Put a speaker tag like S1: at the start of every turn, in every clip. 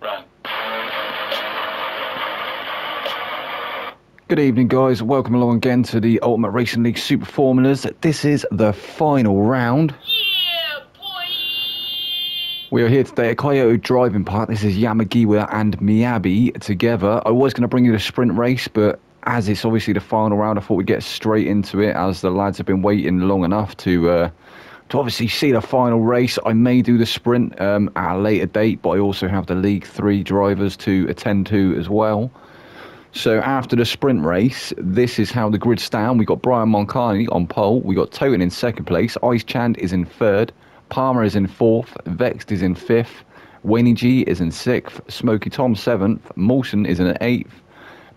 S1: Run.
S2: Good evening, guys. Welcome along again to the Ultimate Racing League Super Formulas. This is the final round.
S1: Yeah, boy!
S2: We are here today at Kyoto Driving Park. This is Yamagiwa and Miyabi together. I was going to bring you the sprint race, but as it's obviously the final round, I thought we'd get straight into it, as the lads have been waiting long enough to obviously see the final race. I may do the sprint at a later date, but I also have the League 3 drivers to attend to as well. So after the sprint race, this is how the grid stand. We got Brian Moncani on pole. We got Toten in second place. Ice Chand is in third. Palmer is in fourth. Vexed is in fifth. Wayne G is in sixth. Smoky Tom seventh. Molson is in eighth.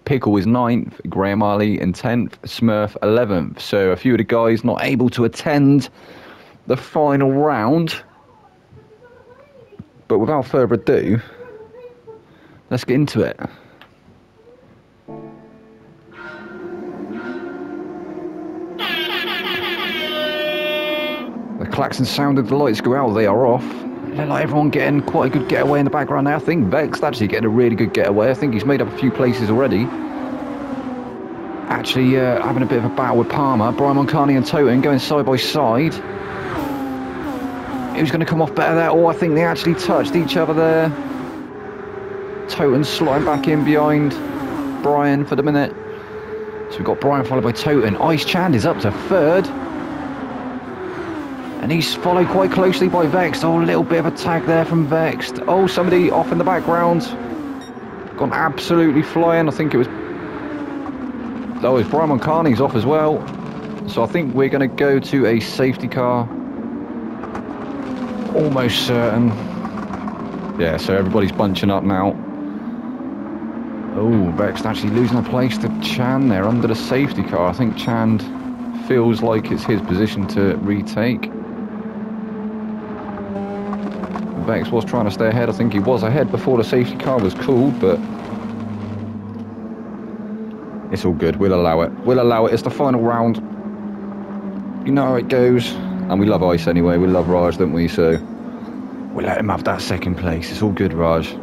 S2: Pickle is ninth. Graham Ali in 10th. Smurf 11th. So a few of the guys not able to attend the final round. But without further ado, let's get into it. The klaxon sounded, the lights go out, they are off. Look like everyone getting quite a good getaway in the background now. I think Vexed actually getting a really good getaway. I think he's made up a few places already. Actually having a bit of a battle with Palmer. Brian Moncani and Toten going side by side. Who's going to come off better there? Oh, I think they actually touched each other there. Toten sliding back in behind Brian for the minute. So we've got Brian followed by Toten. Ice Chand is up to third. And he's followed quite closely by Vexed. Oh, a little bit of a tag there from Vexed. Oh, somebody off in the background. Gone absolutely flying. I think it was... Oh, it's Brian Moncani's off as well. So I think we're going to go to a safety car. Almost certain. Yeah, so everybody's bunching up now. Oh, Vexed actually losing a place to Chan there under the safety car. I think Chan feels like it's his position to retake. Vex was trying to stay ahead. I think he was ahead before the safety car was called, but it's all good. We'll allow it. We'll allow it. It's the final round. You know how it goes. And we love Ice anyway. We love Raj, don't we? So we'll let him have that second place. It's all good, Raj.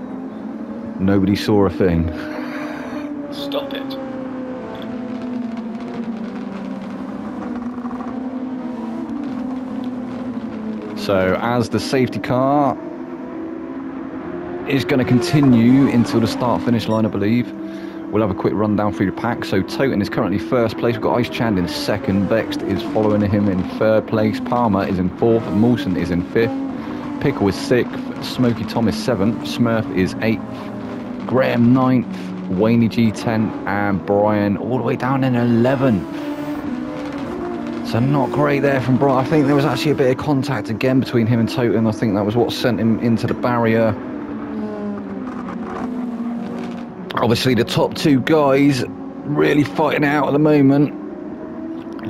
S2: Nobody saw a thing.
S1: Stop it.
S2: So as the safety car is going to continue until the start-finish line, I believe. We'll have a quick rundown through the pack. So Toten is currently first place. We've got Ice Chand in second. Vexed is following him in third place. Palmer is in fourth. Molson is in fifth. Pickle is sixth. Smoky Tom is seventh. Smurf is eighth. Graham ninth. Wayne G 10th. And Brian all the way down in 11th. So not great there from Brian. I think there was actually a bit of contact again between him and Toten. I think that was what sent him into the barrier. Obviously the top two guys really fighting out at the moment.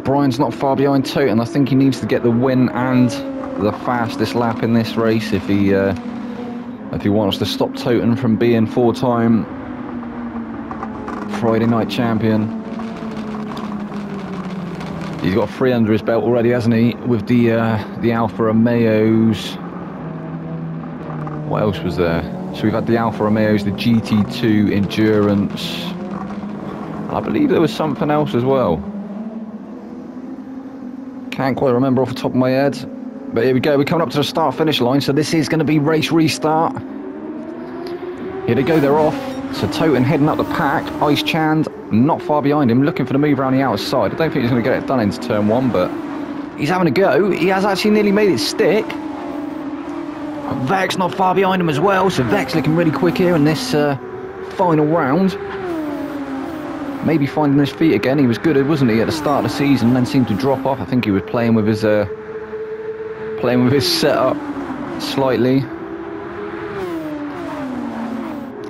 S2: Brian's not far behind Toten. I think he needs to get the win and the fastest lap in this race if he wants to stop Toten from being four-time Friday night champion. He's got 3 under his belt already, hasn't he? With the Alfa Romeos. What else was there? So we've had the Alfa Romeos, the GT2 Endurance. I believe there was something else as well. Can't quite remember off the top of my head. But here we go, we're coming up to the start-finish line. So this is going to be race restart. Here they go, they're off. So Toten heading up the pack. Ice Chand not far behind him, looking for the move around the outside. I don't think he's going to get it done into turn one, but he's having a go. He has actually nearly made it stick. Vex not far behind him as well, so Vex looking really quick here in this final round. Maybe finding his feet again. He was good, wasn't he, at the start of the season, then seemed to drop off. I think he was playing with his setup slightly,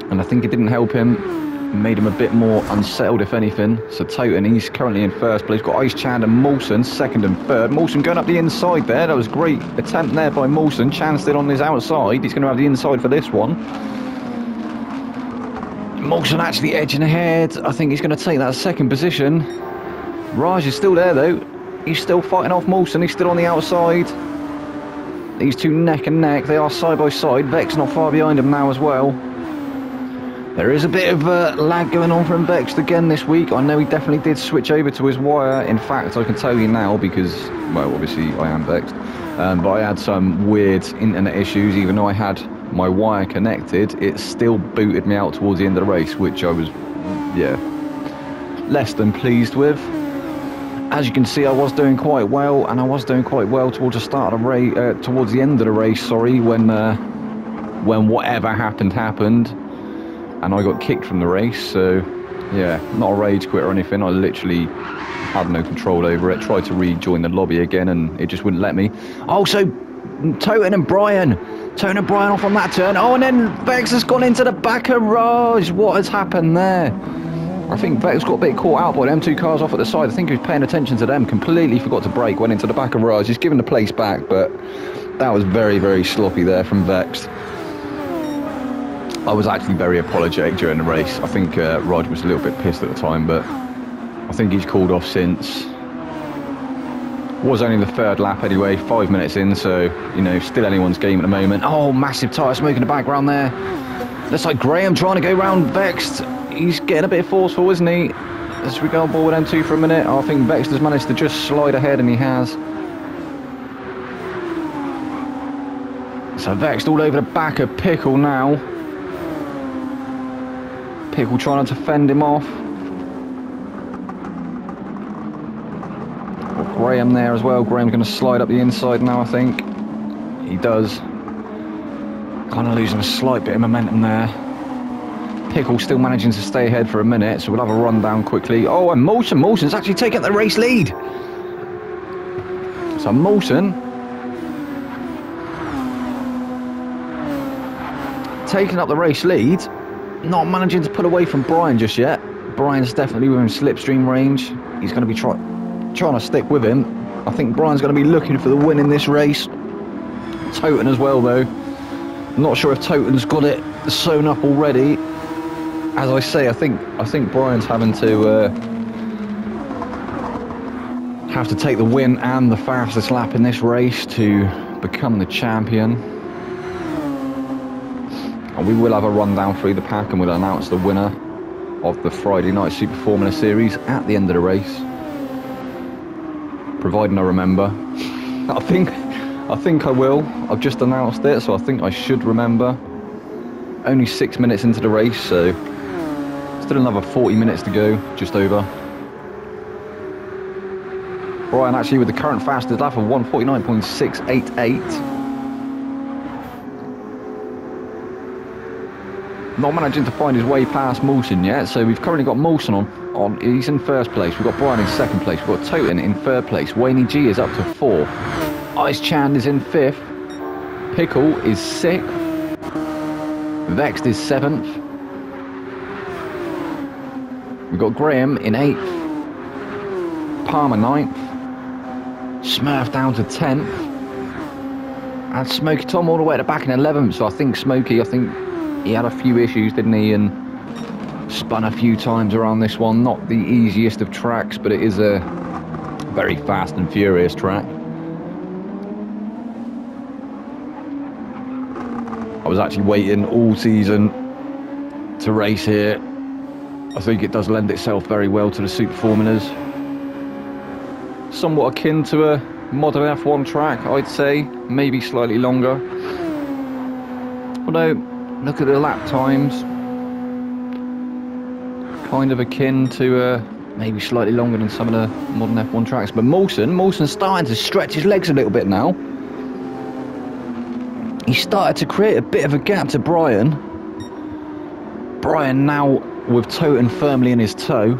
S2: and I think it didn't help him. Made him a bit more unsettled, if anything. So Toten, he's currently in first place. Got Ice Chand and Molson second and third. Molson going up the inside there. That was a great attempt there by Molson. Chand still on his outside. He's going to have the inside for this one. Molson actually edging ahead. I think he's going to take that second position. Raj is still there though. He's still fighting off Molson. He's still on the outside. These two neck and neck. They are side by side. Vex not far behind him now as well. There is a bit of lag going on from Vex again this week. I know he definitely did switch over to his wire. In fact, I can tell you now because, well, obviously I am Vexed. But I had some weird internet issues. Even though I had my wire connected, it still booted me out towards the end of the race, which I was, yeah, less than pleased with. As you can see, I was doing quite well, and I was doing quite well towards the start of the race, towards the end of the race, sorry, when whatever happened, and I got kicked from the race. So, yeah, not a rage quit or anything. I literally had no control over it. Tried to rejoin the lobby again, and it just wouldn't let me. Also, Toten and Brian off on that turn. Oh, and then Vex has gone into the back of Raj. What has happened there? I think Vex got a bit caught out by them two cars off at the side. I think he was paying attention to them, completely forgot to brake, went into the back of Raj. He's given the place back, but that was very, very sloppy there from Vex. I was actually very apologetic during the race. I think Raj was a little bit pissed at the time, but I think he's called off since. Was only the third lap anyway, 5 minutes in, so, you know, still anyone's game at the moment. Oh, massive tyre smoke in the background there. Looks like Graham trying to go round Vexed. He's getting a bit forceful, isn't he? As we go on board with M2 for a minute, I think Vexed has managed to just slide ahead, and he has. So Vexed all over the back of Pickle now. Pickle trying to fend him off. Got Graham there as well. Graham's going to slide up the inside now, I think. He does. Kind of losing a slight bit of momentum there. Pickle still managing to stay ahead for a minute, so we'll have a run down quickly. Oh, and Molson's actually taking the race lead. So Molson taking up the race lead, not managing to pull away from Brian just yet. Brian's definitely within slipstream range. He's going to be trying to stick with him. I think Brian's going to be looking for the win in this race. Toten as well, though. I'm not sure if Toten's got it sewn up already. As I say, I think Brian's having to take the win and the fastest lap in this race to become the champion. And we will have a rundown through the pack, and we'll announce the winner of the Friday Night Super Formula Series at the end of the race, providing I remember. I think I will. I've just announced it, so I think I should remember. Only 6 minutes into the race, so still another 40 minutes to go, just over. Brian actually with the current fastest lap of 1:49.688. Not managing to find his way past Molson yet, so we've currently got Molson on. He's in first place. We've got Brian in second place. We've got Toten in third place. Wayne G is up to 4. Ice Chan is in 5th. Pickle is 6th. Vexed is 7th. We've got Graham in 8th. Palmer 9th. Smurf down to 10th. And Smokey Tom all the way at the back in 11th. So I think Smokey, he had a few issues, didn't he? And spun a few times around this one. Not the easiest of tracks, but it is a very fast and furious track. I was actually waiting all season to race here. I think it does lend itself very well to the Super Formulas. Somewhat akin to a modern F1 track, I'd say. Maybe slightly longer. Although, look at the lap times. Kind of akin to maybe slightly longer than some of the modern F1 tracks. But Molson's starting to stretch his legs a little bit now. He started to create a bit of a gap to Brian. Brian now with Toten firmly in his toe.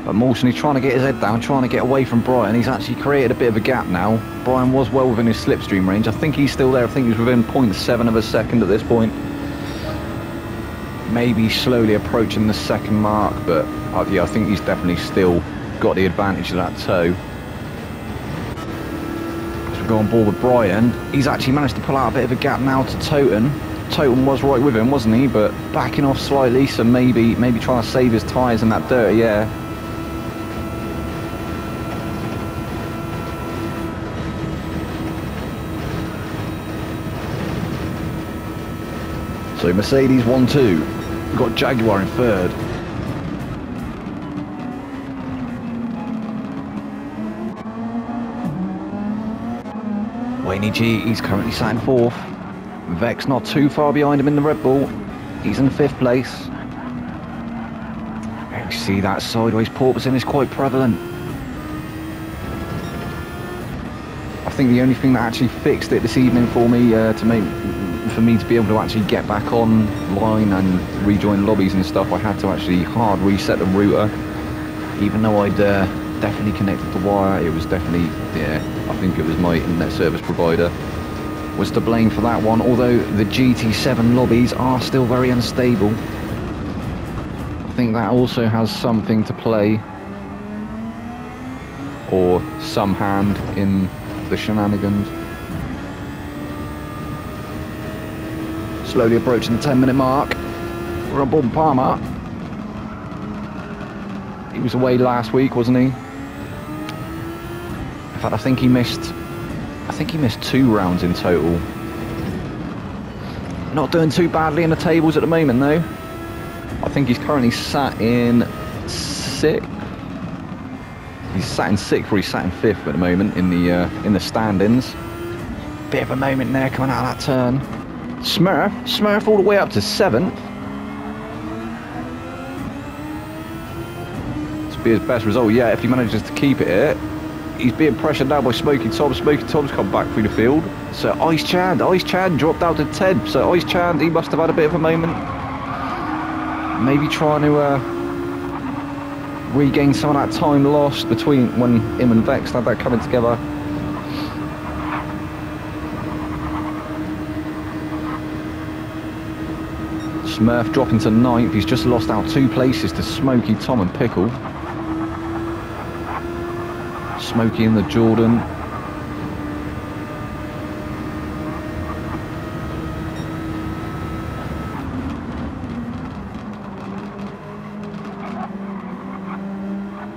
S2: But Molson is trying to get his head down, trying to get away from Brian. He's actually created a bit of a gap now. Brian was well within his slipstream range. I think he's still there. I think he's within 0.7 of a second at this point. Maybe slowly approaching the second mark, but yeah, I think he's definitely still got the advantage of that toe. As we go on board with Brian, he's actually managed to pull out a bit of a gap now to Toten. Totem was right with him, wasn't he? But backing off slightly, so maybe trying to save his tyres in that dirty air. So Mercedes 1-2. We've got Jaguar in third. Wayne G, he's currently sat in fourth. Vex not too far behind him in the Red Bull. He's in fifth place. You see that sideways porpoising is quite prevalent. I think the only thing that actually fixed it this evening for me for me to be able to actually get back online and rejoin lobbies and stuff, I had to actually hard reset the router. Even though I'd definitely connected the wire, it was definitely, yeah, I think it was my internet service provider was to blame for that one, although the GT7 lobbies are still very unstable. I think that also has something to play, or some hand in the shenanigans. Slowly approaching the 10-minute mark. We're on board Palmer. He was away last week, wasn't he? In fact, I think he missed 2 rounds in total. Not doing too badly in the tables at the moment, though. I think he's currently sat in 6th. He's sat in 6th, or he's sat in 5th at the moment in the standings. Bit of a moment there coming out of that turn. Smurf all the way up to 7th. This will be his best result yet if he manages to keep it here. He's being pressured now by Smoky Tom. Smoky Tom's come back through the field. So Ice Chan dropped out to 10th. So Ice Chan, he must have had a bit of a moment. Maybe trying to regain some of that time lost between when him and Vex had that coming together. Smurf dropping to 9th. He's just lost out 2 places to Smoky Tom and Pickle. Smoky in the Jordan.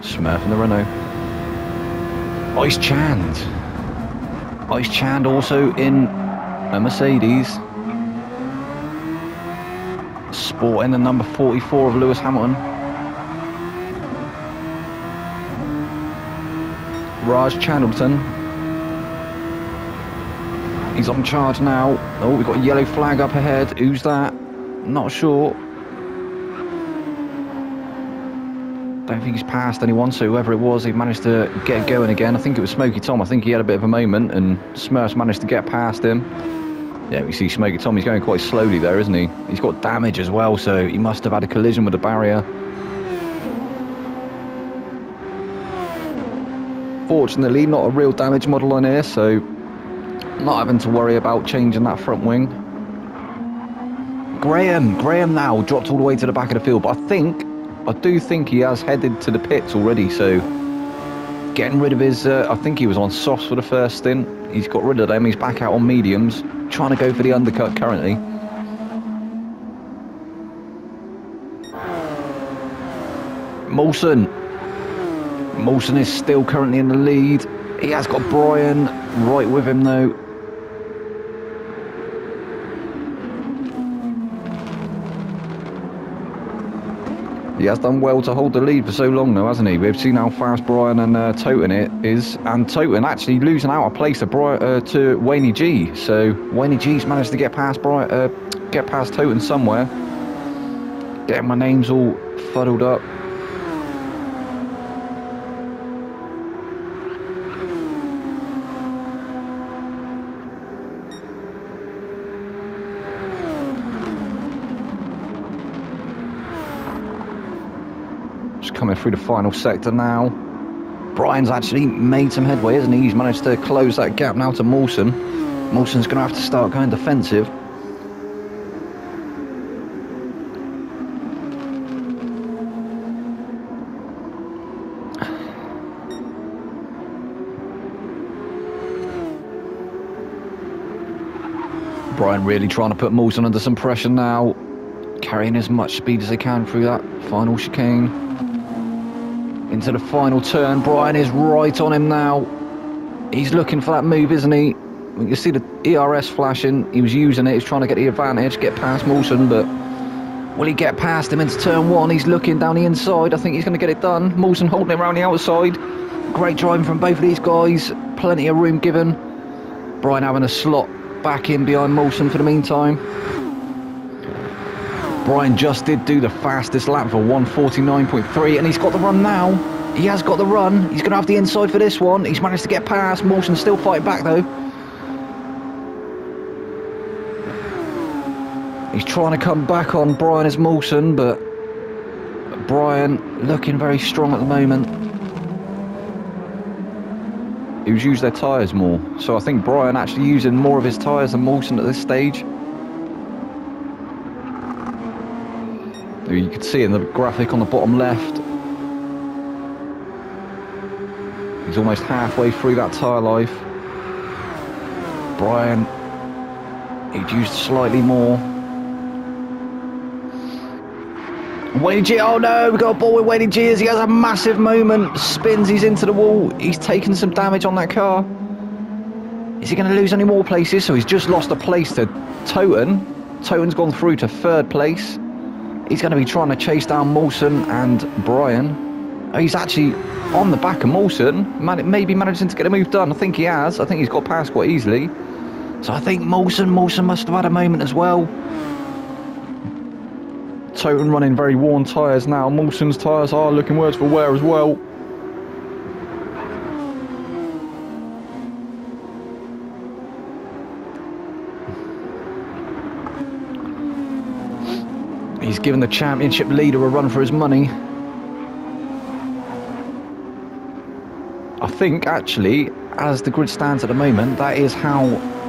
S2: Smurf in the Renault. Ice Chand also in a Mercedes. Sporting the number 44 of Lewis Hamilton. Raj Chandleton. He's on charge now. Oh, we've got a yellow flag up ahead. Who's that? Not sure. Don't think he's passed anyone, so whoever it was, he managed to get going again. I think it was Smoky Tom. I think he had a bit of a moment, and Smurfs managed to get past him. Yeah, we see Smoky Tom. He's going quite slowly there, isn't he? He's got damage as well, so he must have had a collision with the barrier. Fortunately, not a real damage model on here, so not having to worry about changing that front wing. Graham now dropped all the way to the back of the field, but I do think he has headed to the pits already, so getting rid of his, I think he was on softs for the first stint. He's got rid of them, he's back out on mediums, trying to go for the undercut currently. Molson is still currently in the lead. He has got Brian right with him though. He has done well to hold the lead for so long though, hasn't he? We've seen how fast Brian and Toten it is, and Toten actually losing out a place to Wayne G. So Wayne G's managed to get past Toten somewhere. Getting my names all fuddled up. Coming through the final sector now. Brian's actually made some headway, hasn't he? He's managed to close that gap now to Molson. Molson's going to have to start going defensive. Brian really trying to put Mawson under some pressure now. Carrying as much speed as they can through that final chicane. Into the final turn. Brian is right on him now. He's looking for that move, isn't he? You can see the ERS flashing. He was using it. He's trying to get the advantage, get past Mawson, but will he get past him into turn one? He's looking down the inside. I think he's going to get it done. Mawson holding it around the outside. Great driving from both of these guys. Plenty of room given. Brian having a slot back in behind Mawson for the meantime. Brian just did do the fastest lap for 1:49.3, and he's got the run now. He has got the run. He's going to have the inside for this one. He's managed to get past. Mawson's still fighting back though. He's trying to come back on Brian as Mawson, but Brian looking very strong at the moment. He's used their tyres more, so I think Brian actually using more of his tyres than Mawson at this stage. You can see in the graphic on the bottom left, he's almost halfway through that tyre life. Brian, he'd used slightly more. Wayne G, oh no, we've got a ball with Wayne G as he has a massive moment. Spins, he's into the wall. He's taken some damage on that car. Is he going to lose any more places? So he's just lost a place to Toten. Toten's gone through to third place. He's going to be trying to chase down Mawson and Brian. Oh, he's actually on the back of Mawson. Maybe managing to get a move done. I think he has. I think he's got past quite easily. So I think Mawson must have had a moment as well. Toten running very worn tyres now. Mawson's tyres are looking worse for wear as well. He's given the championship leader a run for his money. I think actually, as the grid stands at the moment, that is how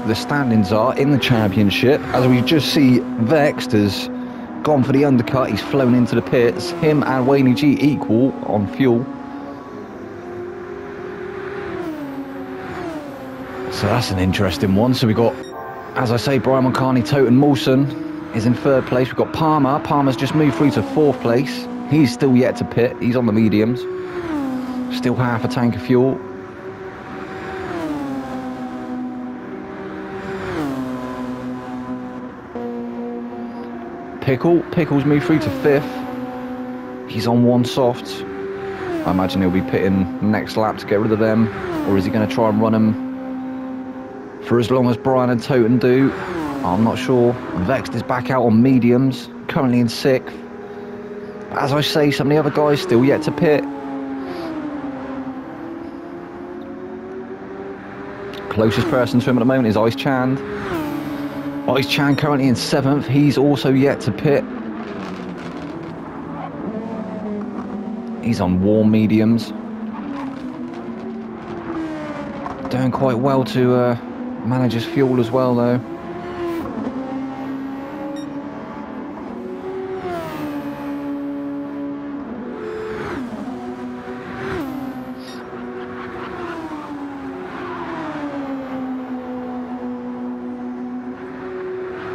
S2: the standings are in the championship. As we just see, Vexed has gone for the undercut. He's flown into the pits. Him and Wayne G equal on fuel. So that's an interesting one. So we got, as I say, Brian Moncani, Toten, Mawson is in third place. We've got Palmer. Palmer's just moved through to fourth place. He's still yet to pit. He's on the mediums. Still half a tank of fuel. Pickle's moved through to fifth. He's on one soft. I imagine he'll be pitting next lap to get rid of them. Or is he going to try and run them for as long as Brian and Toten do? I'm not sure. Vexed is back out on mediums, currently in sixth. As I say, some of the other guys still yet to pit. Closest person to him at the moment is Ice Chand. Ice Chand currently in seventh. He's also yet to pit. He's on warm mediums. Doing quite well to manage his fuel as well though.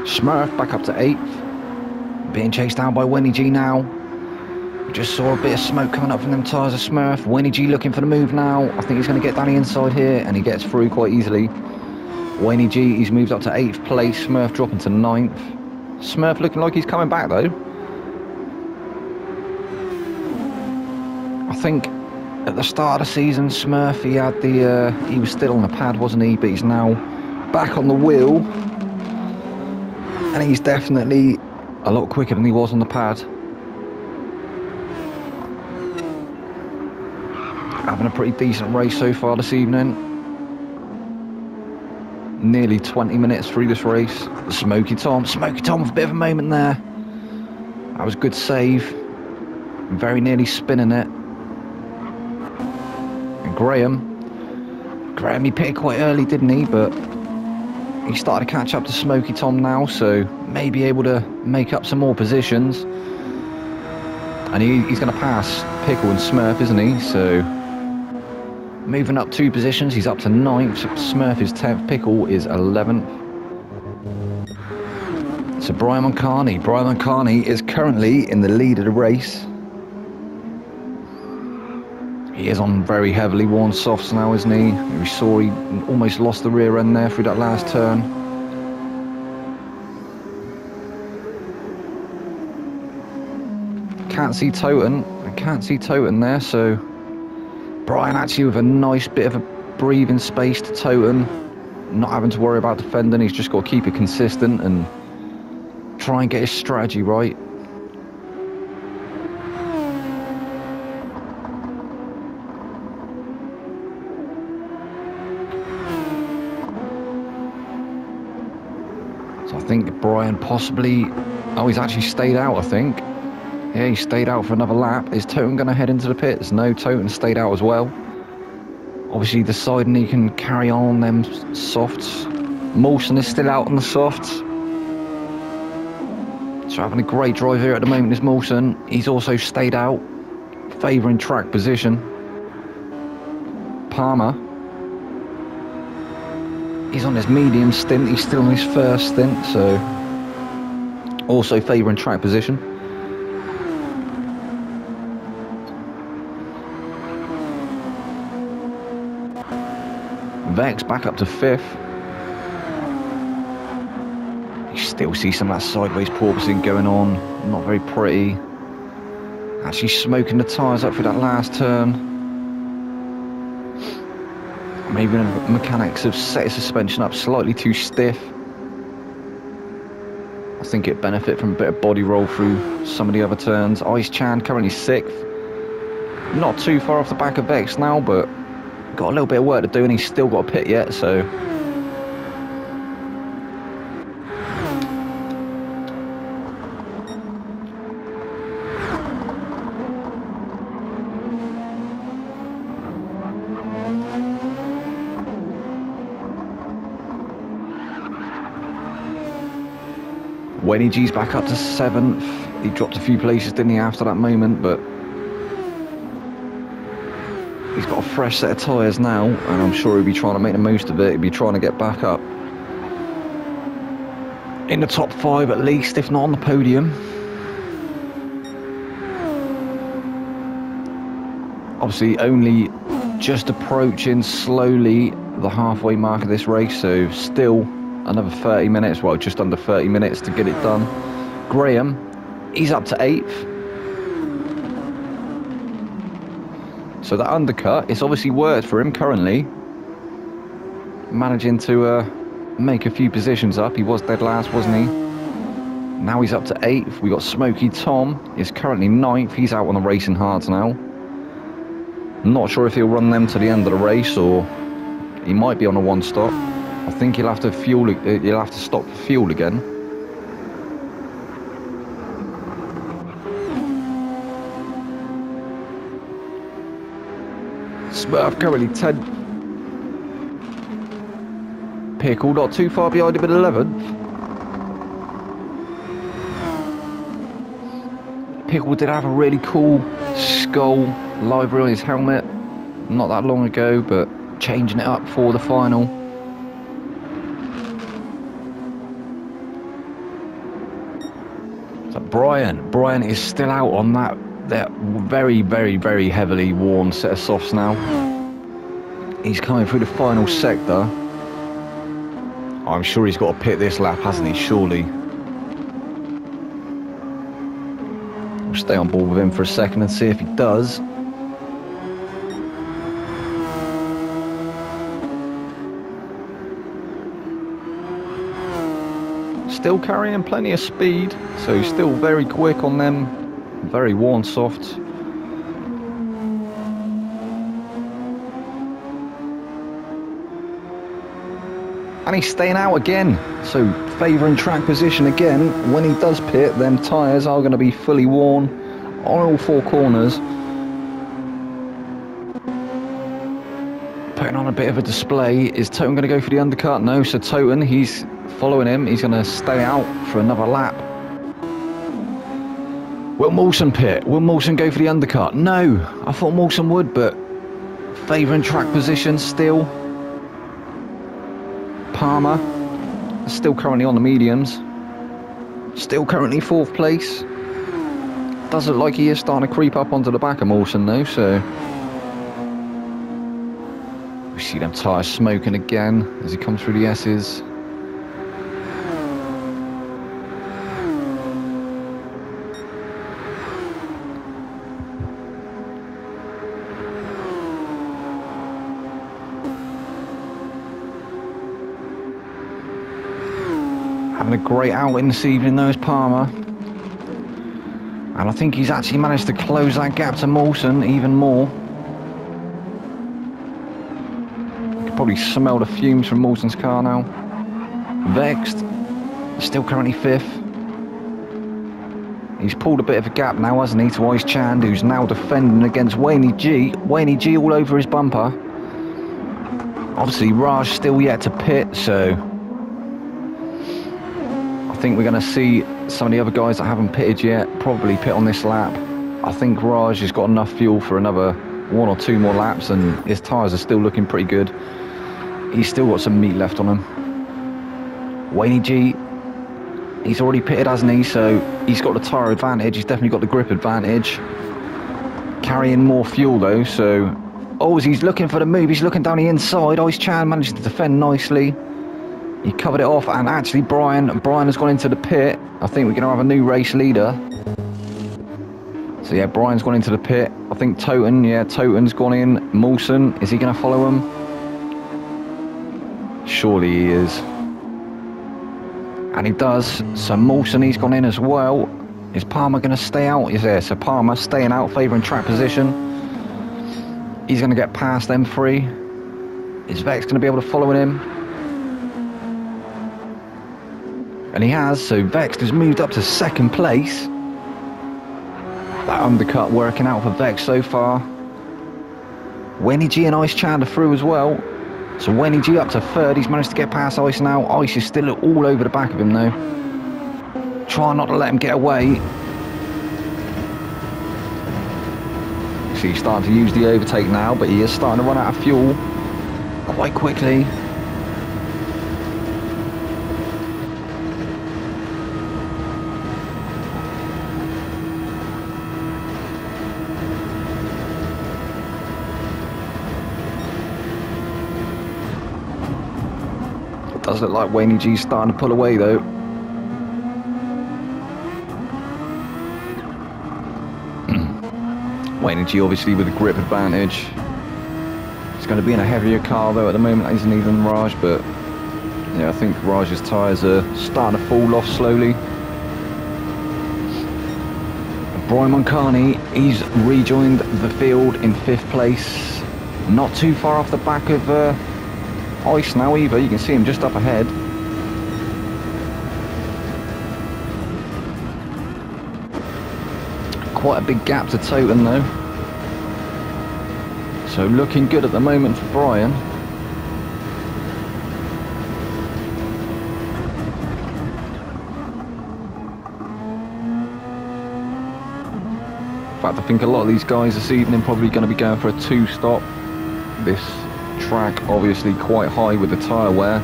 S2: Smurf back up to 8th. Being chased down by Winnie G now. We just saw a bit of smoke coming up from them tyres of Smurf. Winnie G looking for the move now. I think he's going to get down the inside here, and he gets through quite easily. Winnie G, he's moved up to 8th place. Smurf dropping to 9th. Smurf looking like he's coming back though. I think at the start of the season, Smurf, he had the he was still on the pad, wasn't he? But he's now back on the wheel. And he's definitely a lot quicker than he was on the pad. Having a pretty decent race so far this evening. Nearly 20 minutes through this race. Smoky Tom with a bit of a moment there. That was a good save. Very nearly spinning it. And Graham, he pitted quite early, didn't he? But he started to catch up to Smoky Tom now, so may be able to make up some more positions. And he's going to pass Pickle and Smurf, isn't he? So moving up 2 positions, he's up to 9th. Smurf is 10th, Pickle is 11th. So Brian Mancani is currently in the lead of the race. He is on very heavily worn softs now, isn't he? We saw he almost lost the rear end there through that last turn. Can't see Toten. I can't see Toten there, so Brian actually with a nice bit of a breathing space to Toten. Not having to worry about defending, he's just got to keep it consistent and try and get his strategy right. So I think Brian possibly... Oh, he's actually stayed out, I think. Yeah, he stayed out for another lap. Is Toten going to head into the pits? No, Toten stayed out as well. Obviously deciding he can carry on them softs. Mawson is still out on the softs. So having a great drive here at the moment is Mawson. He's also stayed out, favouring track position. Palmer. He's on his medium stint. He's still on his first stint, so also favouring track position. Vex back up to 5th. You still see some of that sideways porpoising going on. Not very pretty. Actually smoking the tyres up for that last turn. Maybe the mechanics have set his suspension up slightly too stiff. I think it'd benefit from a bit of body roll through some of the other turns. Ice Chan currently 6th. Not too far off the back of Vex now, but got a little bit of work to do and he's still got a pit yet, so Wenny G's back up to 7th. He dropped a few places, didn't he, after that moment, but he's got a fresh set of tyres now, and I'm sure he'll be trying to make the most of it. He'll be trying to get back up in the top 5 at least, if not on the podium. Obviously only just approaching slowly the halfway mark of this race, so still another 30 minutes, well, just under 30 minutes to get it done. Graham, he's up to 8th. So that undercut, it's obviously worked for him currently. Managing to make a few positions up. He was dead last, wasn't he? Now he's up to 8th. We got Smokey Tom, is currently 9th. He's out on the racing hards now. Not sure if he'll run them to the end of the race, or he might be on a one stop. I think he'll have to fuel. He'll have to stop for fuel again. Smurf currently 10th. Pickle not too far behind him at 11th. Pickle did have a really cool skull livery on his helmet not that long ago, but changing it up for the final. So Brian is still out on that very, very, very heavily worn set of softs now. He's coming through the final sector. I'm sure he's got to pit this lap, hasn't he? Surely. We'll stay on board with him for a second and see if he does. Still carrying plenty of speed, so he's still very quick on them very worn softs. And he's staying out again, so favouring track position again. When he does pit, them tyres are going to be fully worn on all 4 corners. Putting on a bit of a display. Is Toten going to go for the undercut? No, so Toten, he's following him. He's going to stay out for another lap. Will Mawson pit? Will Mawson go for the undercut? No, I thought Mawson would, but favouring track position still. Palmer still currently on the mediums. Still currently 4th place. Does look like he is starting to creep up onto the back of Mawson though, so... We see them tyres smoking again as he comes through the S's. Having a great outing this evening though is Palmer. And I think he's actually managed to close that gap to Mawson even more. You can probably smell the fumes from Mawson's car now. Vexed, still currently 5th. He's pulled a bit of a gap now, hasn't he, to Ice Chand, who's now defending against Wayne G. Wayne G all over his bumper. Obviously Raj still yet to pit, so... I think we're going to see some of the other guys that haven't pitted yet probably pit on this lap. I think Raj has got enough fuel for another 1 or 2 more laps, and his tyres are still looking pretty good. He's still got some meat left on him. Wayne G, he's already pitted, hasn't he? So he's got the tyre advantage. He's definitely got the grip advantage. Carrying more fuel though, so... Oh, as he's looking for the move, he's looking down the inside. Ice Chan managed to defend nicely. He covered it off, and actually Brian has gone into the pit. I think we're going to have a new race leader. So yeah, Brian's gone into the pit. I think Toten's gone in. Mawson, is he going to follow him? Surely he is. And he does. So Mawson, he's gone in as well. Is Palmer going to stay out? Is there? So Palmer staying out, favouring track position. He's going to get past them 3. Is Vex going to be able to follow him? And he has, so Vex has moved up to 2nd place. That undercut working out for Vex so far. Wenny G and Ice Chand are through as well. So Wenny G up to 3rd, he's managed to get past Ice now. Ice is still all over the back of him though. Try not to let him get away. See, he's starting to use the overtake now, but he is starting to run out of fuel quite quickly. Does look like Wayne G's starting to pull away though. Wayne G obviously with a grip advantage. He's going to be in a heavier car though at the moment, isn't he, than Raj, but yeah, I think Raj's tyres are starting to fall off slowly. Brian Moncani, he's rejoined the field in 5th place. Not too far off the back of Ice now either, you can see him just up ahead. Quite a big gap to Toten though. So looking good at the moment for Brian. In fact, I think a lot of these guys this evening probably going to be going for a 2-stop. This track obviously quite high with the tyre wear,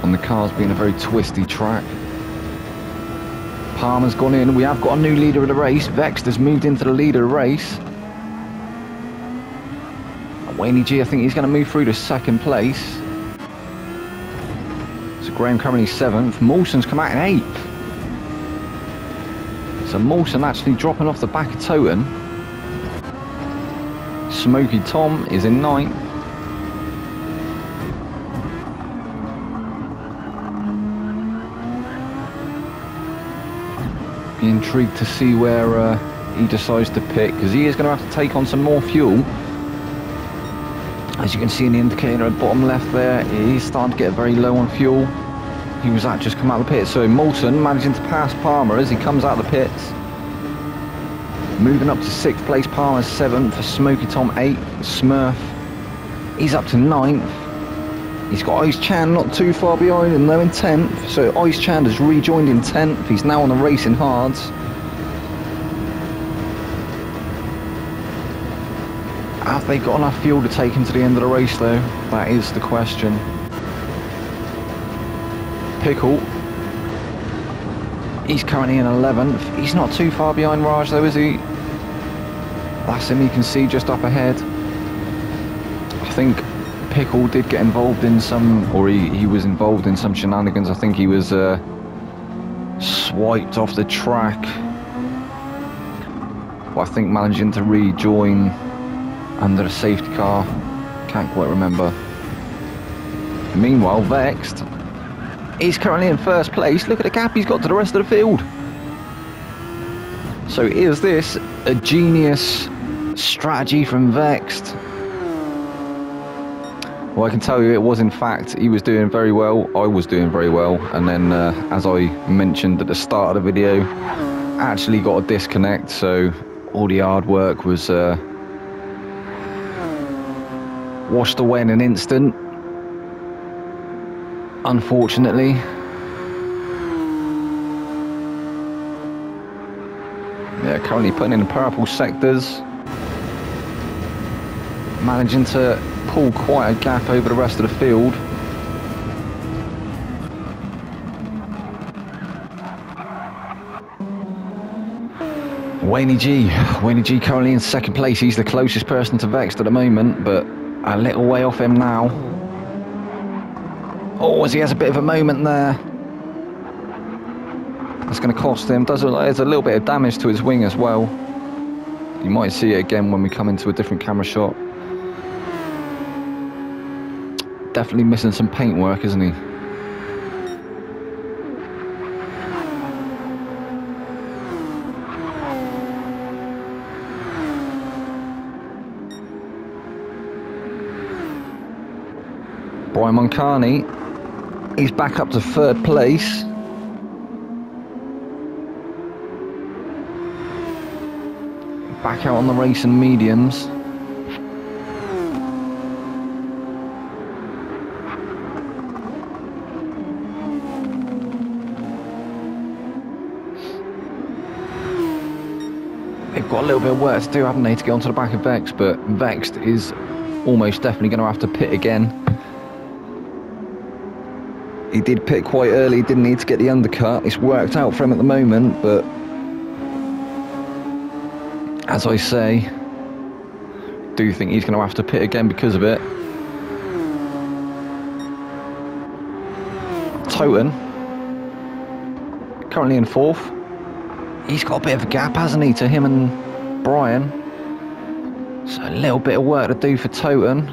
S2: and the car's being a very twisty track. Palmer's gone in. We have got a new leader of the race. Vext has moved into the leader of the race. Wayne G, I think he's going to move through to 2nd place. So Graham currently 7th. Mawson's come out in 8th. So Mawson actually dropping off the back of Toten. Smoky Tom is in 9th. Be intrigued to see where he decides to pick, because he is going to have to take on some more fuel. As you can see in the indicator at the bottom left there, he's starting to get very low on fuel. He was just come out of the pit, so Moulton managing to pass Palmer as he comes out of the pits. Moving up to 6th place, Palmer's 7th, for Smoky Tom 8th, Smurf, he's up to 9th. He's got Ice Chan not too far behind him though in 10th, so Ice Chan has rejoined in 10th, he's now on the racing hards. Have they got enough fuel to take him to the end of the race though? That is the question. Pickle. He's currently in 11th. He's not too far behind Raj though, is he? That's him, you can see just up ahead. I think Pickle did get involved in some, or he was involved in some shenanigans. I think he was swiped off the track. But I think managing to rejoin under a safety car. Can't quite remember. Meanwhile, Vexed, he's currently in first place. Look at the gap he's got to the rest of the field. So is this a genius strategy from Vexed? Well, I can tell you it was, in fact. He was doing very well, I was doing very well, and then as I mentioned at the start of the video, actually got a disconnect, so all the hard work was washed away in an instant, unfortunately. Yeah, currently putting in the purple sectors, managing to pull quite a gap over the rest of the field. Wayne G currently in second place. He's the closest person to Vexed at the moment, but a little way off him now. Oh, as he has a bit of a moment there. That's going to cost him. There's a little bit of damage to his wing as well. You might see it again when we come into a different camera shot. Definitely missing some paint work, isn't he? Brian Moncani, he's back up to third place. Back out on the racing mediums. They've got a little bit of work to do, haven't they, to get onto the back of Vexed, but Vexed is almost definitely going to have to pit again. He did pit quite early, didn't need to get the undercut. It's worked out for him at the moment, but as I say, do think he's going to have to pit again because of it. Toten, currently in fourth. He's got a bit of a gap, hasn't he, to him and Brian. So a little bit of work to do for Toten.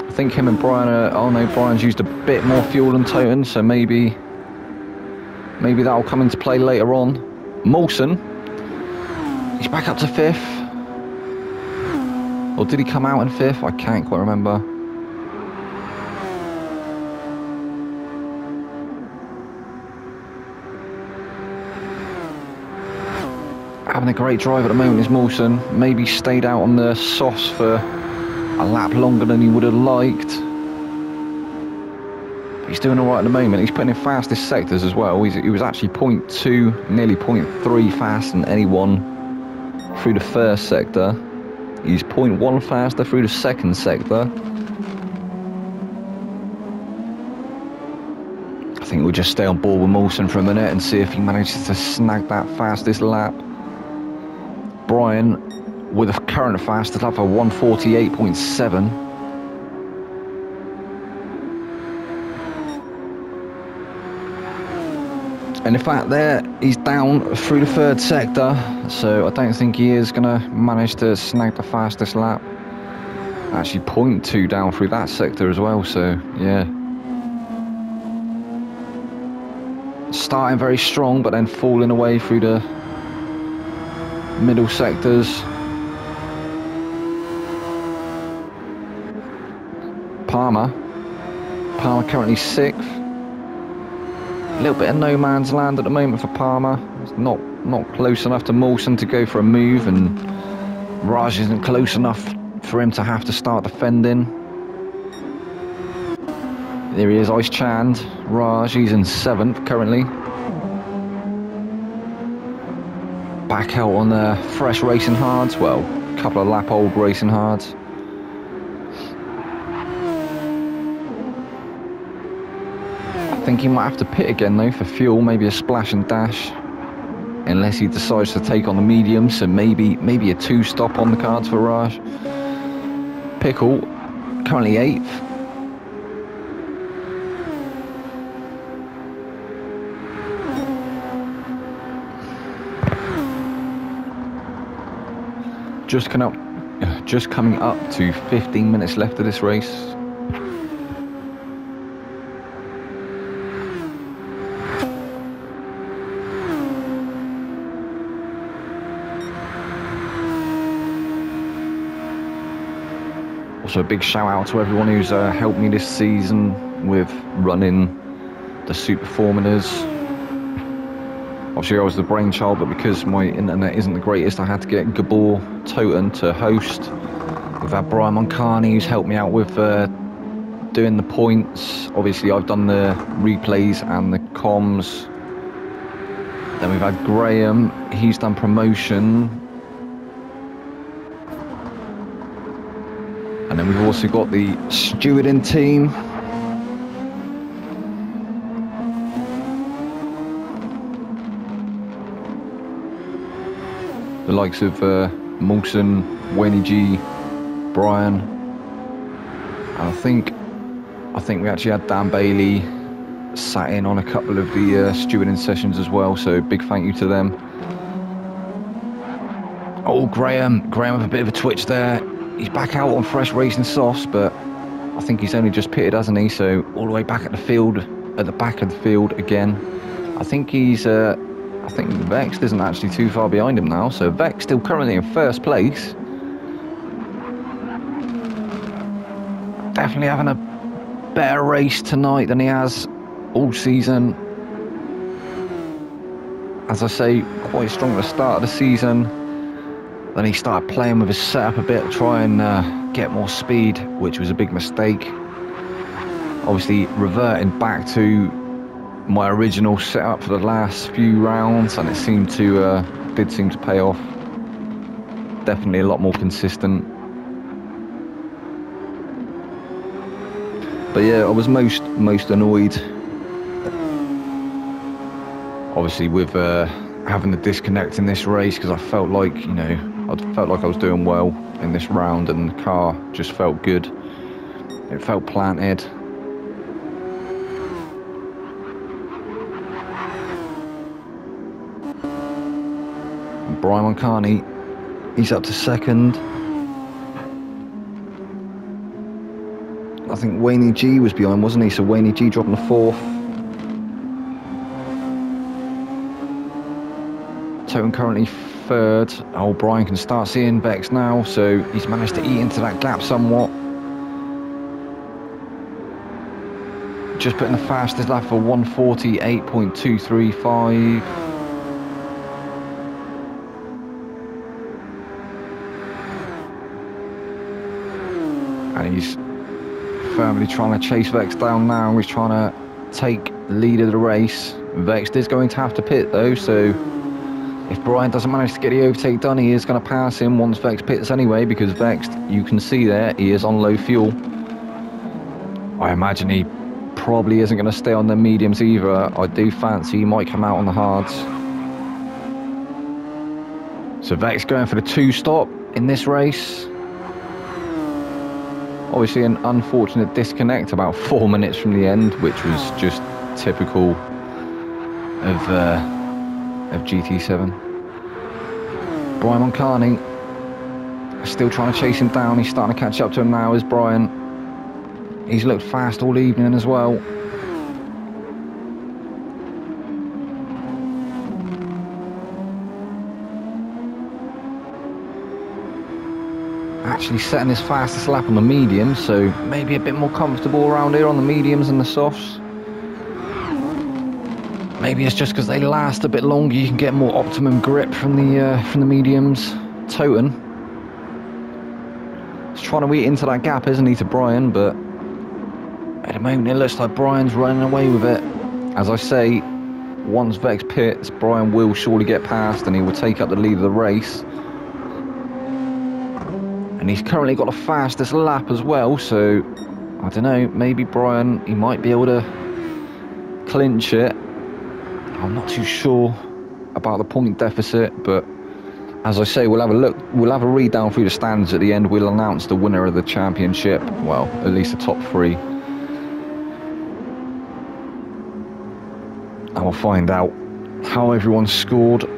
S2: I think him and Brian are... Oh no, Brian's used a bit more fuel than Toten, so maybe that'll come into play later on. Molson, he's back up to fifth. Or did he come out in fifth? I can't quite remember. Having a great drive at the moment is Molson. Maybe stayed out on the softs for a lap longer than he would have liked. But he's doing alright at the moment. He's putting in fastest sectors as well. He was actually 0.2, nearly 0.3 faster than anyone through the first sector. He's 0.1 faster through the second sector. I think we'll just stay on board with Molson for a minute and see if he manages to snag that fastest lap. Brian with a current fastest lap of 1:48.7. And in fact there, he's down through the third sector, so I don't think he is going to manage to snag the fastest lap. Actually 0.2 down through that sector as well, so yeah. Starting very strong, but then falling away through the middle sectors. Palmer currently 6th. A little bit of no man's land at the moment for Palmer. It's not close enough to Molson to go for a move, and Raj isn't close enough for him to have to start defending. There he is, Ice Chand. Raj, he's in 7th currently. Back out on the fresh racing hards, well, a couple of lap old racing hards. think he might have to pit again though for fuel, maybe a splash and dash. Unless he decides to take on the medium, so maybe a 2-stop on the cards for Raj. Pickle, currently 8th. Just coming up to 15 minutes left of this race. Also a big shout out to everyone who's helped me this season with running the Super Formulas. Obviously I was the brainchild, but because my internet isn't the greatest, I had to get Gabor Toten to host. We've had Brian Moncani who's helped me out with doing the points. Obviously I've done the replays and the comms. Then we've had Graham, he's done promotion. And then we've also got the stewarding team. The likes of Molson, Wayne G, Brian. And I think we actually had Dan Bailey sat in on a couple of the stewarding sessions as well, so big thank you to them. Oh, Graham with a bit of a twitch there. He's back out on fresh racing softs, but I think he's only just pitted, hasn't he? So all the way back at the field, at the back of the field again. I think he's, I think Vex isn't actually too far behind him now. So Vex still currently in first place. Definitely having a better race tonight than he has all season. As I say, quite strong at the start of the season. Then he started playing with his setup a bit to try and get more speed, which was a big mistake. Obviously reverting back to my original setup for the last few rounds, and it seemed to did seem to pay off. Definitely a lot more consistent. But yeah, I was most annoyed, obviously, with having the disconnect in this race, because I felt like, you know, I was doing well in this round, and the car just felt good. It felt planted. And Brian Moncani, he's up to 2nd. I think Wayne G was behind, wasn't he? So Wayne G dropping the 4th. Toten currently 3rd. Oh, Brian can start seeing Vex now, so he's managed to eat into that gap somewhat. Just putting the fastest lap for 1:48.235. And he's firmly trying to chase Vex down now. He's trying to take the lead of the race. Vex is going to have to pit though, so if Brian doesn't manage to get the overtake done, he is going to pass him once Vex pits anyway, because Vex, you can see there, he is on low fuel. I imagine he probably isn't going to stay on the mediums either. I do fancy he might come out on the hards. So Vex going for the 2-stop in this race. Obviously an unfortunate disconnect about 4 minutes from the end, which was just typical of GT7. Brian Moncani still trying to chase him down. He's starting to catch up to him now, is Brian. He's looked fast all evening as well. Actually setting his fastest lap on the medium, so maybe a bit more comfortable around here on the mediums and the softs. Maybe it's just because they last a bit longer, you can get more optimum grip from the mediums. Toten he's trying to eat into that gap, isn't he, to Brian, but at the moment it looks like Brian's running away with it. As I say, once Vex pits, Brian will surely get past and he will take up the lead of the race. And he's currently got the fastest lap as well, so I don't know, maybe Brian, he might be able to clinch it. I'm not too sure about the point deficit, but as I say, we'll have a look. We'll have a read down through the standings at the end. We'll announce the winner of the championship. Well, at least the top three. And we'll find out how everyone scored.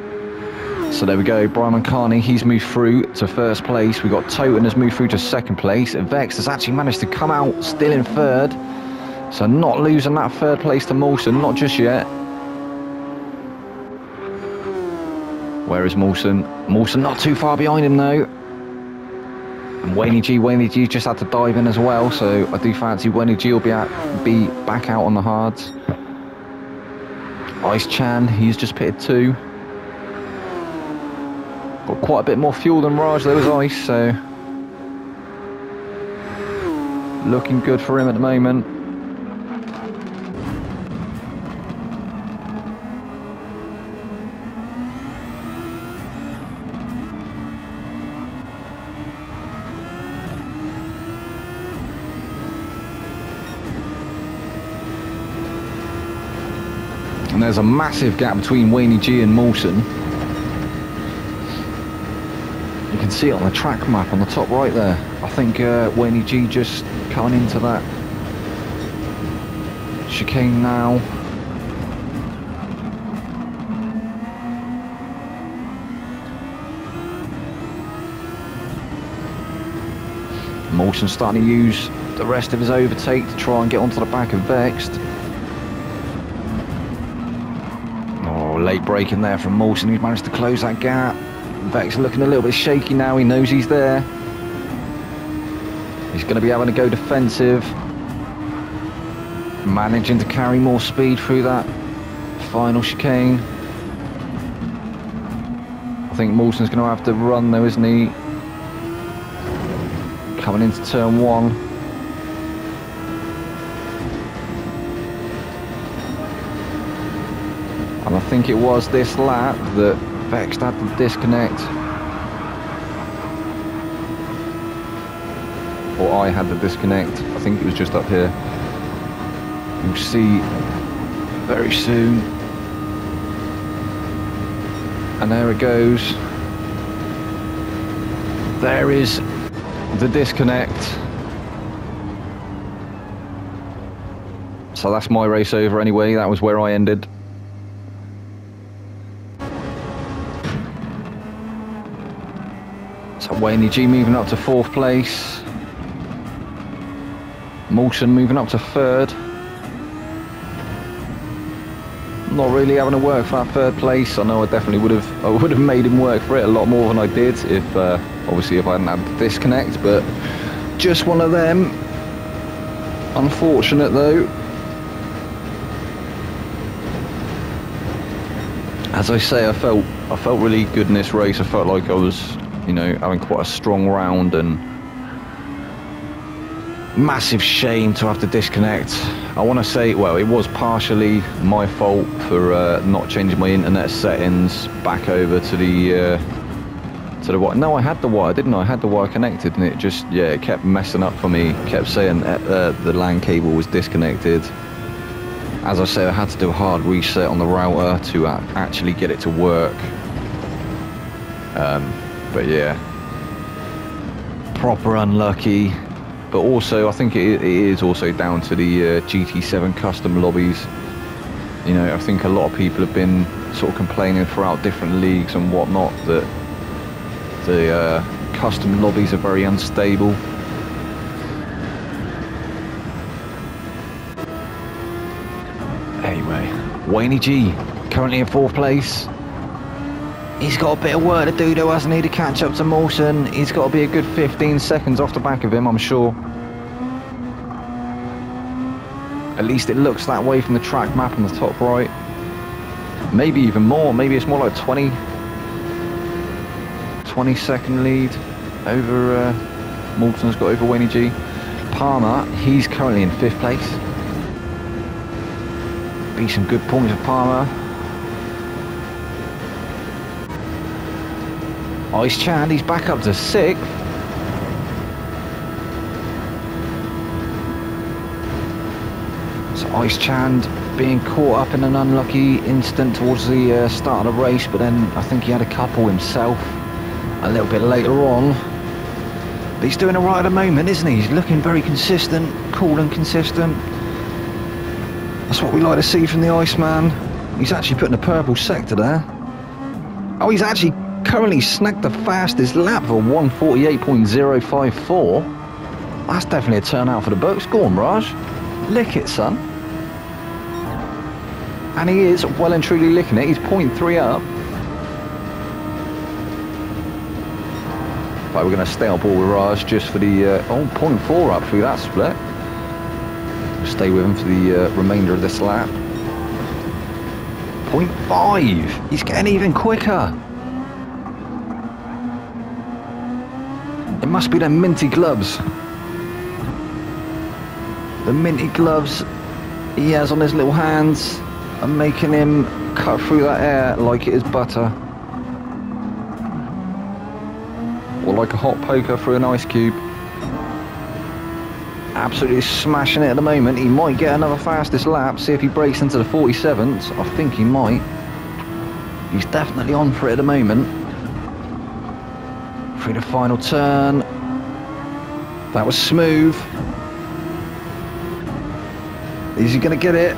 S2: So there we go. Brian Carney, he's moved through to first place. We've got Toten has moved through to second place. Vex has actually managed to come out still in third. So not losing that third place to Mawson, not just yet. Where is Mawson? Mawson not too far behind him though. And Wayne G just had to dive in as well, so I do fancy Wayne G will be back out on the hards. Ice Chan, he's just pitted 2. Got quite a bit more fuel than Raj, there was Ice, so looking good for him at the moment. And there's a massive gap between Wayne G and Mawson. You can see it on the track map on the top right there. I think Wayne G just coming into that chicane now. Mawson's starting to use the rest of his overtake to try and get onto the back of Vexed. Late break in there from Mawson, who's managed to close that gap. Vex looking a little bit shaky now, he knows he's there. He's going to be having to go defensive. Managing to carry more speed through that final chicane. I think Mawson's going to have to run though, isn't he? Coming into turn 1. And I think it was this lap that Vex had to disconnect. Or I had to disconnect. I think it was just up here. We'll see very soon. And there it goes. There is the disconnect. So that's my race over anyway. That was where I ended. So Wayne G moving up to 4th place. Mawson moving up to 3rd. Not really having to work for that 3rd place. I know I definitely would have made him work for it a lot more than I did if obviously if I hadn't had the disconnect, but just one of them. Unfortunate though. As I say, I felt really good in this race. I felt like I was, you know, having quite a strong round, and massive shame to have to disconnect. I want to say, well, it was partially my fault for not changing my internet settings back over to the wire. No, I had the wire, didn't I? I had the wire connected, and it just, yeah, it kept messing up for me. It kept saying the LAN cable was disconnected. As I say, I had to do a hard reset on the router to actually get it to work. But yeah, proper unlucky. But also, I think it is also down to the GT7 custom lobbies. You know, I think a lot of people have been sort of complaining throughout different leagues and whatnot that the custom lobbies are very unstable. Anyway, Wayne G currently in 4th place. He's got a bit of work to do though, hasn't he, to catch up to Mawson. He's got to be a good 15 seconds off the back of him, I'm sure. At least it looks that way from the track map on the top right. Maybe even more, maybe it's more like 20-second lead over Mawson's got over Wayne G. Palmer, he's currently in 5th place. Be some good points for Palmer. Ice Chand, he's back up to 6th. So Ice Chand being caught up in an unlucky incident towards the start of the race, but then I think he had a couple himself a little bit later on. But he's doing alright at the moment, isn't he? He's looking very consistent, cool and consistent. That's what we like to see from the Iceman. He's actually putting a purple sector there. Oh, he's actually currently snagged the fastest lap for 1:48.054. That's definitely a turnout for the books. Go on, Raj. Lick it, son. And he is well and truly licking it. He's 0.3 up. Right, we're going to stay on board with Raj just for the 0.4 up through that split. We'll stay with him for the remainder of this lap. 0.5. He's getting even quicker. It must be the minty gloves. The minty gloves he has on his little hands are making him cut through that air like it is butter. Or like a hot poker through an ice cube. Absolutely smashing it at the moment. He might get another fastest lap. See if he breaks into the 47s. I think he might. He's definitely on for it at the moment. Through the final turn. That was smooth. Is he going to get it?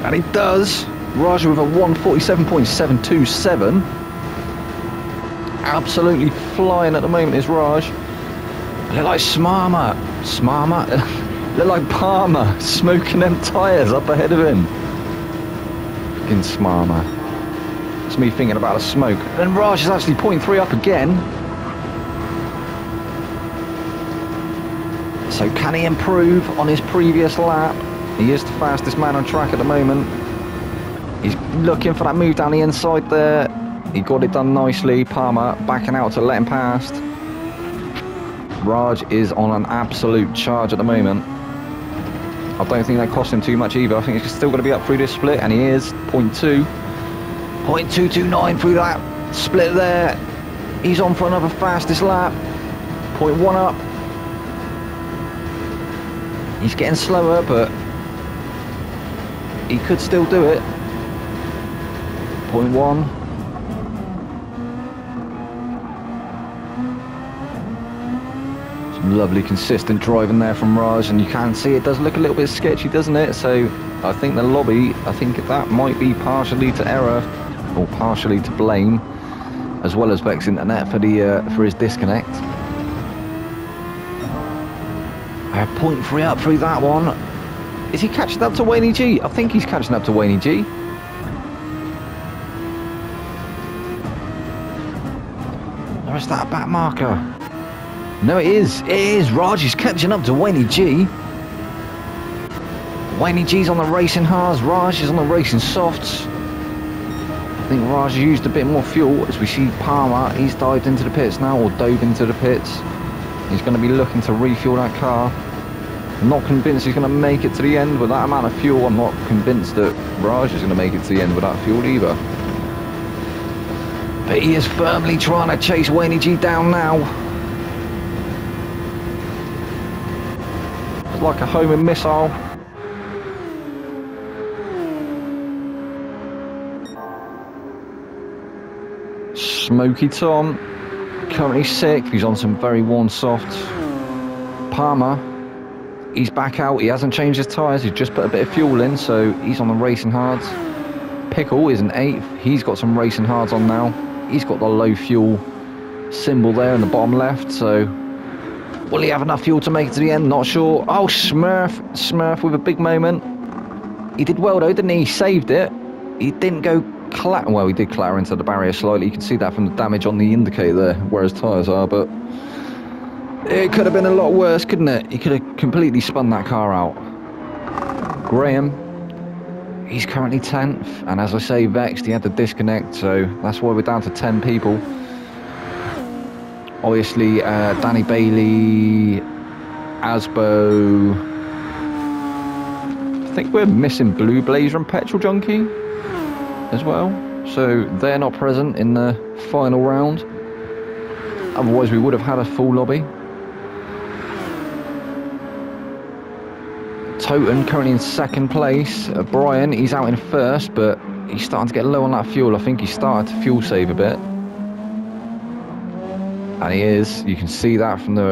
S2: And he does. Raj with a 1:47.727. Absolutely flying at the moment is Raj. Look like Smarma. Look like Palmer smoking them tyres up ahead of him. Fucking Smarma. It's me thinking about the smoke. And Raj is actually 0.3 up again. So can he improve on his previous lap? He is the fastest man on track at the moment. He's looking for that move down the inside there. He got it done nicely. Palmer backing out to let him past. Raj is on an absolute charge at the moment. I don't think that cost him too much either. I think he's still going to be up through this split, and he is. 0.2. 0.229 through that split there. He's on for another fastest lap. 0.1 up. He's getting slower, but he could still do it. 0.1. Some lovely consistent driving there from Raj, and you can see it does look a little bit sketchy, doesn't it? So I think the lobby, I think that might be partially to error or partially to blame, as well as vexing the net for his disconnect. 0.3 up through that one. Is he catching up to Wayne G? I think he's catching up to Wayne G. Or is that a back marker? No, it is. It is. Raj is catching up to Wayne G. Wayne G's on the racing hards. Raj is on the racing softs. I think Raj used a bit more fuel as we see Palmer. He's dived into the pits now, or dove into the pits. He's going to be looking to refuel that car. I'm not convinced he's going to make it to the end with that amount of fuel. I'm not convinced that Raj is going to make it to the end with that fuel either. But he is firmly trying to chase Wayne G down now. It's like a homing missile. Smoky Tom, currently sick. He's on some very worn softs. Palmer, he's back out. He hasn't changed his tyres. He's just put a bit of fuel in, so he's on the racing hards. Pickle is an 8th. He's got some racing hards on now. He's got the low fuel symbol there in the bottom left, so will he have enough fuel to make it to the end? Not sure. Oh, Smurf with a big moment. He did well though, didn't he? He saved it. He didn't go well, he did clatter into the barrier slightly. You can see that from the damage on the indicator there, where his tyres are, but it could have been a lot worse, couldn't it? He could have completely spun that car out. Graham, he's currently 10th, and as I say, vexed. He had to disconnect, so that's why we're down to 10 people. Obviously, Danny Bailey, Asbo. I think we're missing Blue Blazer and Petrol Junkie as well, so they're not present in the final round. Otherwise we would have had a full lobby. Toten currently in second place. Brian, he's out in first, but he's starting to get low on that fuel. I think he started to fuel save a bit. And he is. You can see that from the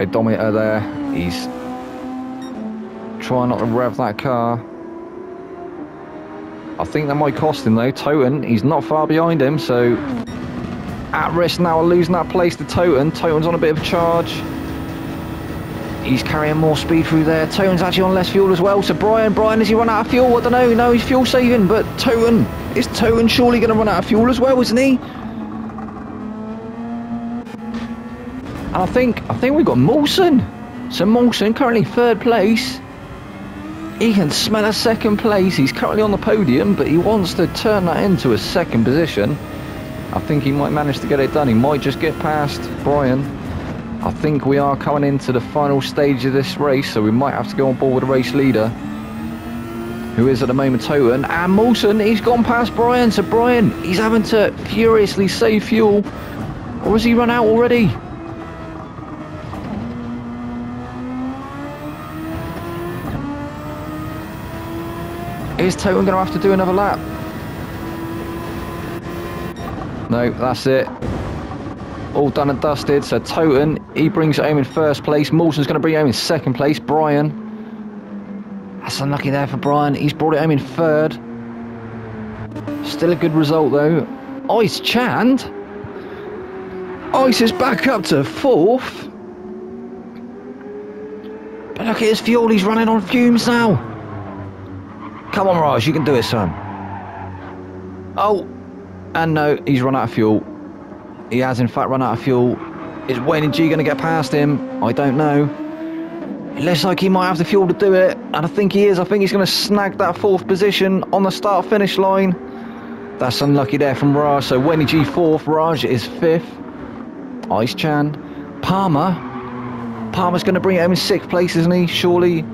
S2: odometer there. He's trying not to rev that car. I think that might cost him though. Toten, he's not far behind him, so at risk now of losing that place to Toten. Toten's on a bit of a charge. He's carrying more speed through there. Toten's actually on less fuel as well. So Brian, has he run out of fuel? I don't know. No, he's fuel saving, but is Toten surely going to run out of fuel as well, isn't he? And I think we've got Molson. So Molson currently third place. He can smell a second place. He's currently on the podium, but he wants to turn that into a second position. I think he might manage to get it done. He might just get past Brian. I think we are coming into the final stage of this race, so we might have to go on board with the race leader, who is at the moment Toten. And Molson, he's gone past Brian. So Brian, he's having to furiously save fuel. Or has he run out already? Is Toten going to have to do another lap? No, that's it. All done and dusted. So Toten, he brings it home in first place. Molson's going to bring it home in second place. Brian, that's unlucky there for Brian. He's brought it home in third. Still a good result though. Ice Chand. Ice is back up to fourth. But look at his fuel. He's running on fumes now. Come on, Raj, you can do it, son. Oh, and no, he's run out of fuel. He has, in fact, run out of fuel. Is Wayne G going to get past him? I don't know. It looks like he might have the fuel to do it, and I think he is. I think he's going to snag that fourth position on the start-finish line. That's unlucky there from Raj. So Wayne G fourth, Raj is fifth. Ice Chan. Palmer's going to bring it home in sixth place, isn't he? Surely.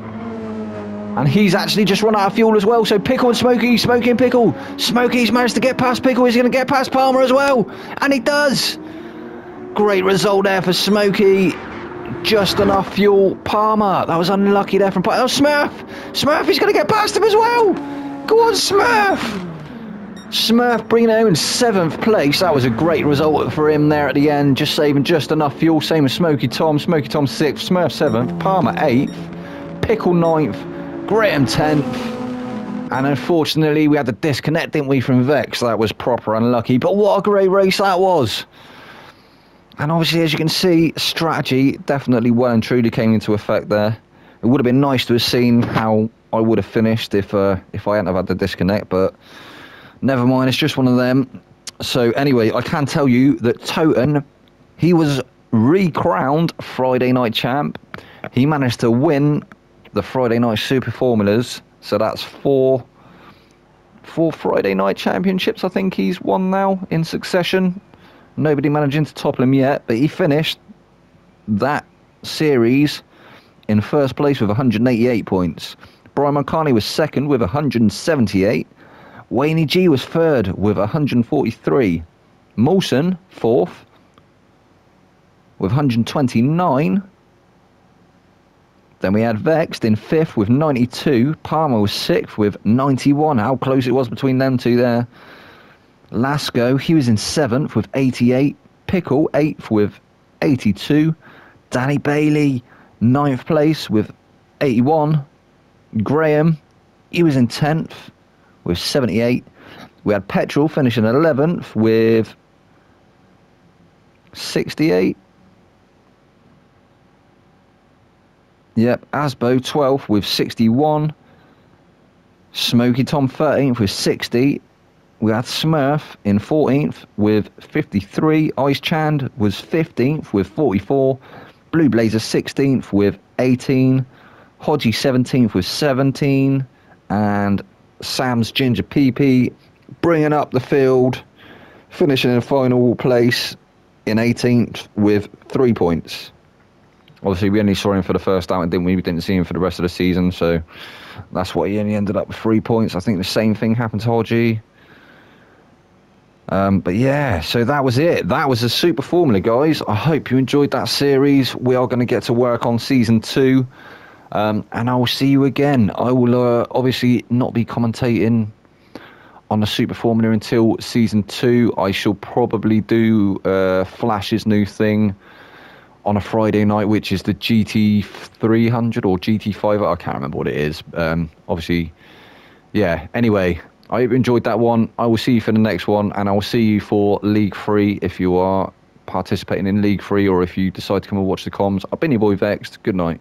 S2: And he's actually just run out of fuel as well. So Pickle and Smokey and Pickle. Smokey's managed to get past Pickle. He's going to get past Palmer as well. And he does. Great result there for Smokey. Just enough fuel. Palmer, that was unlucky there from Palmer. Oh, Smurf, he's going to get past him as well. Go on, Smurf bringing it home in seventh place. That was a great result for him there at the end. Just saving just enough fuel. Same as Smokey Tom. Smokey Tom sixth. Smurf seventh. Palmer eighth. Pickle ninth. Graham 10th, and unfortunately we had the disconnect, didn't we, from Vex. That was proper unlucky, but what a great race that was. And obviously, as you can see, strategy definitely well and truly came into effect there. It would have been nice to have seen how I would have finished if I hadn't have had the disconnect, but never mind, it's just one of them. So anyway, I can tell you that Toten, he was re-crowned Friday night champ. He managed to win the Friday night Super Formulas, so that's four Friday night championships I think he's won now in succession. Nobody managing to topple him yet, but he finished that series in first place with 188 points. Brian Marcani was second with 178. Wayne G was third with 143. Molson fourth with 129. Then we had Vexed in fifth with 92. Palmer was sixth with 91. How close it was between them two there. Lasco, he was in seventh with 88. Pickle, eighth with 82. Danny Bailey, ninth place with 81. Graham, he was in 10th with 78. We had Petrol finishing 11th with 68. Yep, Asbo 12th with 61. Smokey Tom 13th with 60. We had Smurf in 14th with 53. Ice Chand was 15th with 44. Blue Blazer 16th with 18. Hodgie 17th with 17. And Sam's Ginger PP bringing up the field, finishing in final place in 18th with 3 points. Obviously, we only saw him for the first outing, didn't we? We didn't see him for the rest of the season, so that's why he only ended up with 3 points. I think the same thing happened to Hodgie. But yeah, so that was it. That was the Super Formula, guys. I hope you enjoyed that series. We are going to get to work on Season 2. And I will see you again. I will obviously not be commentating on the Super Formula until Season 2. I shall probably do Flash's new thing on a Friday night, which is the GT300 or GT5. I can't remember what it is. Obviously, yeah. Anyway, I hope you enjoyed that one. I will see you for the next one, and I will see you for League 3 if you are participating in League 3 or if you decide to come and watch the comms. I've been your boy Vexed. Good night.